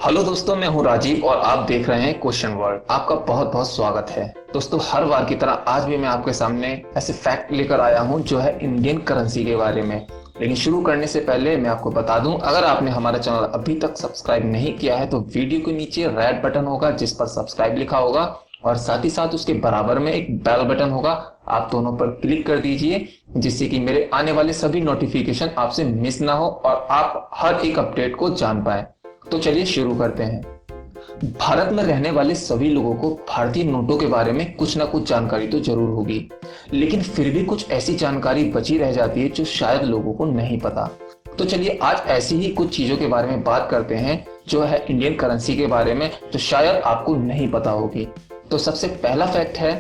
Hello दोस्तों, मैं हूं राजीव और आप देख रहे हैं क्वेश्चन वर्ल्ड। आपका बहुत बहुत स्वागत है। दोस्तों, हर बार की तरह आज भी मैं आपके सामने ऐसे फैक्ट लेकर आया हूं जो है इंडियन करेंसी के बारे में। लेकिन शुरू करने से पहले मैं आपको बता दूं, अगर आपने हमारा चैनल अभी तक सब्सक्राइब नहीं किया है तो वीडियो के नीचे रेड बटन होगा जिस पर सब्सक्राइब लिखा होगा और साथ ही साथ उसके बराबर में एक बेल बटन होगा। आप दोनों पर क्लिक कर दीजिए जिससे कि मेरे आने वाले सभी नोटिफिकेशन आपसे मिस ना हो और आप हर एक अपडेट को जान पाए। तो चलिए शुरू करते हैं। भारत में रहने वाले सभी लोगों को भारतीय नोटों के बारे में कुछ ना कुछ जानकारी तो जरूर होगी, लेकिन फिर भी कुछ ऐसी जानकारी बची रह जाती है जो शायद लोगों को नहीं पता। तो चलिए आज ऐसी ही कुछ चीजों के बारे में बात करते हैं जो है इंडियन करेंसी के बारे में, जो शायद आपको नहीं पता होगी। तो सबसे पहला फैक्ट है,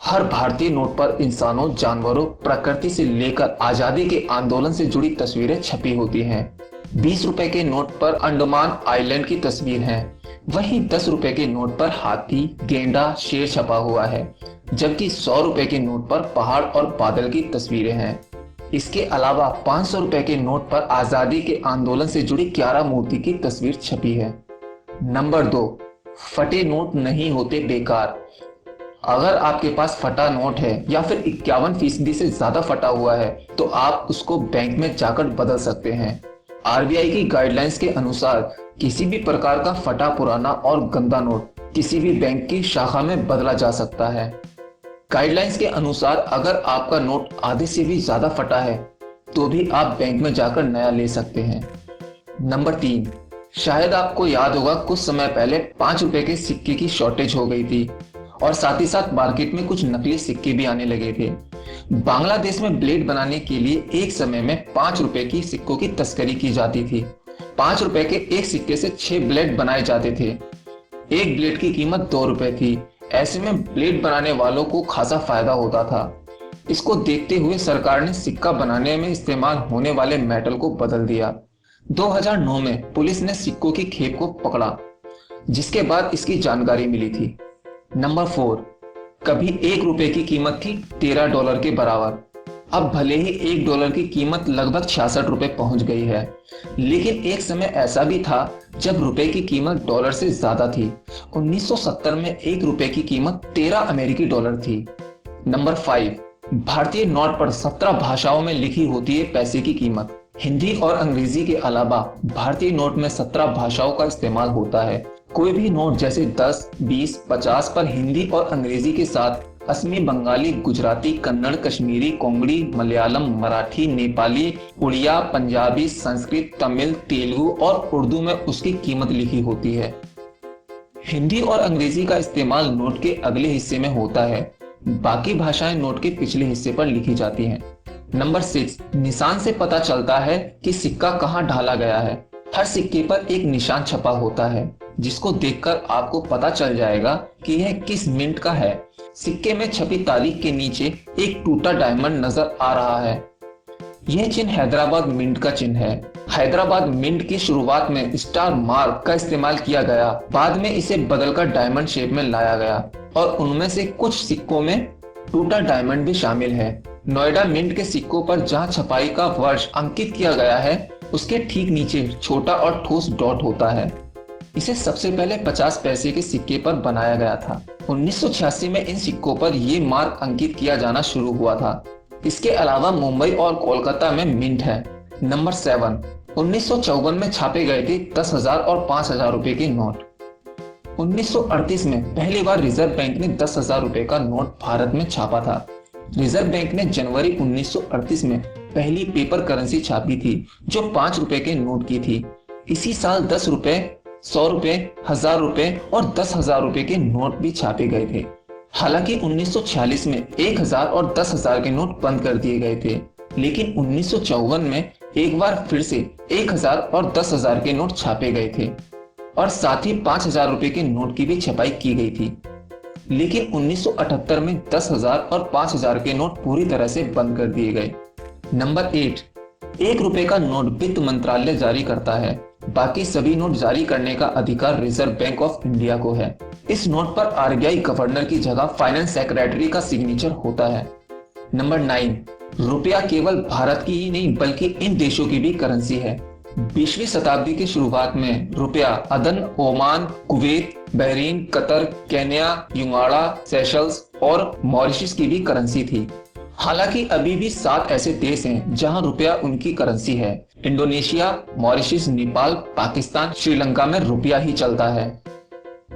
हर भारतीय नोट पर इंसानों, जानवरों, प्रकृति से लेकर आजादी के आंदोलन से जुड़ी तस्वीरें छपी होती हैं। 20 रुपए के नोट पर अंडमान आइलैंड की तस्वीर है, वहीं 10 रुपए के नोट पर हाथी, गेंडा, शेर छपा हुआ है, जबकि 100 रुपए के नोट पर पहाड़ और बादल की तस्वीरें हैं। इसके अलावा 500 रुपए के नोट पर आजादी के आंदोलन से जुड़ी 11 मूर्ति की तस्वीर छपी है। नंबर 2, फटे नोट नहीं होते बेकार। अगर आपके पास फटा नोट है या फिर 51% से ज्यादा फटा हुआ है तो आप उसको बैंक में जाकर बदल सकते हैं। आरबीआई की गाइडलाइंस के अनुसार किसी भी प्रकार का फटा, पुराना और गंदा नोट किसी भी बैंक की शाखा में बदला जा सकता है। गाइडलाइंस के अनुसार अगर आपका नोट आधे से भी ज्यादा फटा है तो भी आप बैंक में जाकर नया ले सकते हैं। नंबर 3, शायद आपको याद होगा कुछ समय पहले 5 रुपए के सिक्के की शॉर्टेज हो गई थी और साथ ही साथ मार्केट में कुछ नकली सिक्के भी आने लगे थे। बांग्लादेश में ब्लेड बनाने के लिए एक समय में 5 रुपए की सिक्कों की तस्करी की जाती थी। 5 रुपए के एक सिक्के से 6 ब्लेड बनाए जाते थे। एक ब्लेड की कीमत 2 रुपए थी। ऐसे में ब्लेड बनाने वालों को खासा फायदा होता था। इसको देखते हुए सरकार ने सिक्का बनाने में इस्तेमाल होने वाले मेटल को बदल दिया। 2009 में पुलिस ने सिक्कों की खेप को पकड़ा, जिसके बाद इसकी जानकारी मिली थी। नंबर 4, कभी 1 रुपए की कीमत थी $13 के बराबर। अब भले ही $1 की कीमत लगभग 66 रुपए पहुंच गई है, लेकिन एक समय ऐसा भी था जब रुपए की कीमत डॉलर से ज्यादा थी। 1970 में 1 रुपए की कीमत 13 अमेरिकी डॉलर थी। नंबर 5, भारतीय नोट पर 17 भाषाओं में लिखी होती है पैसे की कीमत। हिंदी और अंग्रेजी के अलावा भारतीय नोट में 17 भाषाओं का इस्तेमाल होता है। कोई भी नोट जैसे 10, 20, 50 पर हिंदी और अंग्रेजी के साथ असमी, बंगाली, गुजराती, कन्नड़, कश्मीरी, कोंकणी, मलयालम, मराठी, नेपाली, उड़िया, पंजाबी, संस्कृत, तमिल, तेलुगु और उर्दू में उसकी कीमत लिखी होती है। हिंदी और अंग्रेजी का इस्तेमाल नोट के अगले हिस्से में होता है, बाकी भाषाएं नोट के पिछले हिस्से पर लिखी जाती हैं। नंबर 6, निशान से पता चलता है कि सिक्का कहाँ ढाला गया है। हर सिक्के पर एक निशान छपा होता है जिसको देखकर आपको पता चल जाएगा कि यह किस मिंट का है। सिक्के में छपी तारीख के नीचे एक टूटा डायमंड नजर आ रहा है। यह चिन्ह हैदराबाद मिंट का चिन्ह है। हैदराबाद मिंट की शुरुआत में स्टार मार्क का इस्तेमाल किया गया, बाद में इसे बदलकर डायमंड शेप में लाया गया और उनमें से कुछ सिक्कों में टूटा डायमंड भी शामिल है। नोएडा मिंट के सिक्कों पर जहां छपाई का वर्ष अंकित किया गया है उसके ठीक नीचे छोटा और ठोस डॉट होता है। इसे सबसे पहले 50 पैसे के सिक्के पर बनाया गया था। 1986 में इन सिक्कों पर ये मार्क अंकित किया जाना शुरू हुआ था। इसके अलावा मुंबई और कोलकाता में मिंट है। नंबर 7, 1954 में छापे गए थे 10,000 और 5,000 रुपए के नोट। 1938 में पहली बार रिजर्व बैंक ने 10,000 रुपए का नोट भारत में छापा था। रिजर्व बैंक ने जनवरी 1938 में पहली पेपर करेंसी छापी थी जो 5 रुपए के नोट की थी। इसी साल 10 रुपए, 100 रुपए, 1000 रुपए और 10,000 रुपए के नोट भी छापे गए थे। हालांकि 1946 में 1000 और 10,000 के नोट बंद कर दिए गए थे, लेकिन 1954 में एक बार फिर से 1000 और 10,000 के नोट छापे गए थे और साथ ही 5,000 रुपए के नोट की भी छपाई की गई थी। लेकिन 1978 में 10,000 और 5,000 के नोट पूरी तरह से बंद कर दिए गए। नंबर 8, 1 रुपए का नोट वित्त मंत्रालय जारी करता है। बाकी सभी नोट जारी करने का अधिकार रिजर्व बैंक ऑफ इंडिया को है। इस नोट पर आरबीआई गवर्नर की जगह फाइनेंस सेक्रेटरी का सिग्नेचर होता है। नंबर 9, रुपया केवल भारत की ही नहीं बल्कि इन देशों की भी करेंसी है। 20वीं शताब्दी की शुरुआत में रुपया अदन, Oman, Kuwait, Bahrain, Qatar, Kenya, Uganda, Seychelles और मॉरिशस की भी करेंसी थी। हालांकि अभी भी 7 ऐसे देश हैं जहां रुपया उनकी करेंसी है। इंडोनेशिया, मॉरिशस, नेपाल, पाकिस्तान, श्रीलंका में रुपया ही चलता है।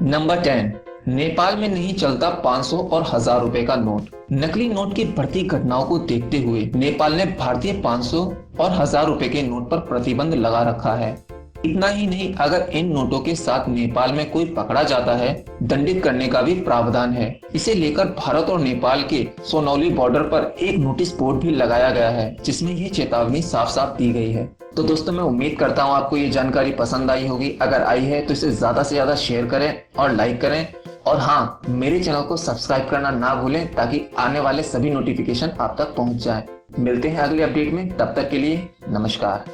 नंबर 10, नेपाल में नहीं चलता 500 और 1000 रुपए का नोट। नकली नोट की बढ़ती घटनाओं को देखते हुए नेपाल ने भारतीय 500 और 1000 रुपए के नोट पर प्रतिबंध लगा रखा है। इतना ही नहीं, अगर इन नोटों के साथ नेपाल में कोई पकड़ा जाता है, दंडित करने का भी प्रावधान है। इसे लेकर भारत और नेपाल के सोनौली बॉर्डर पर एक नोटिस बोर्ड भी लगाया गया है, जिसमें ये चेतावनी साफ साफ दी गई है। तो दोस्तों, मैं उम्मीद करता हूँ आपको ये जानकारी पसंद आई होगी। अगर आई है तो इसे ज्यादा से ज्यादा शेयर करें और लाइक करें। और हाँ, मेरे चैनल को सब्सक्राइब करना ना भूलें ताकि आने वाले सभी नोटिफिकेशन आप तक पहुंच जाए। मिलते हैं अगले अपडेट में, तब तक के लिए नमस्कार।